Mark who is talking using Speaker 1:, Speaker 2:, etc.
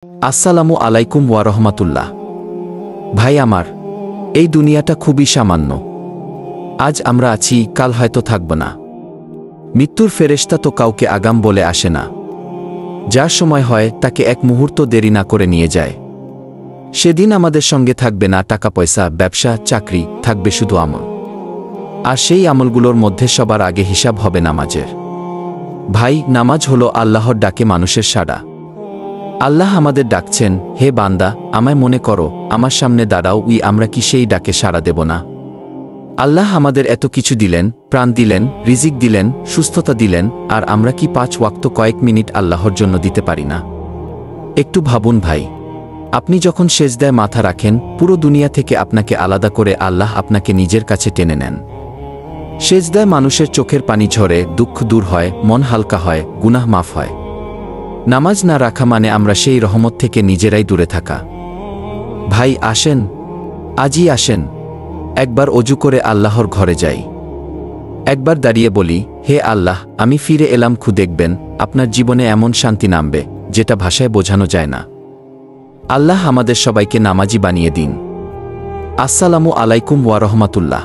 Speaker 1: আসসালামু আলাইকুম ওয়া রাহমাতুল্লাহ। ভাই আমার, এই দুনিয়াটা খুবই সামান্য। আজ আমরা আছি, কাল হয়তো থাকব না। মৃত্যুর ফেরেশতা তো কাউকে আগাম বলে আসে না। যার সময় হয় তাকে এক মুহূর্ত দেরি না করে নিয়ে যায়। সেদিন আমাদের সঙ্গে থাকবে না টাকা পয়সা, ব্যবসা, চাকরি, থাকবে শুধু আমল। আর সেই আমলগুলোর মধ্যে সবার আগে হিসাব হবে নামাজের। ভাই, নামাজ হলো আল্লাহর ডাকে মানুষের সাড়া। আল্লাহ আমাদের ডাকছেন, হে বান্দা, আমায় মনে করো, আমার সামনে দাঁড়াও। আমরা কি সেই ডাকে সাড়া দেব না? আল্লাহ আমাদের এত কিছু দিলেন, প্রাণ দিলেন, রিজিক দিলেন, সুস্থতা দিলেন, আর আমরা কি 5 ওয়াক্ত কয়েক মিনিট আল্লাহর জন্য দিতে পারি না? একটু ভাবুন ভাই। আপনি যখন সেজদায় মাথা রাখেন, পুরো দুনিয়া থেকে আপনাকে আলাদা করে আল্লাহ আপনাকে নিজের কাছে টেনে নেন। সেজদায় মানুষের চোখের পানি ঝরে, দুঃখ দূর হয়, মন হালকা হয়, গুনাহ মাফ হয়। নামাজ না রাখা মানে আমরা সেই রহমত থেকে নিজেরাই দূরে থাকা। ভাই আসেন, আজই আসেন, একবার অজু করে আল্লাহর ঘরে যাই। একবার দাঁড়িয়ে বলি, হে আল্লাহ, আমি ফিরে এলাম। দেখবেন আপনার জীবনে এমন শান্তি নামবে যেটা ভাষায় বোঝানো যায় না। আল্লাহ আমাদের সবাইকে নামাজি বানিয়ে দিন। আসসালামু আলাইকুম ওয়া রাহমাতুল্লাহ।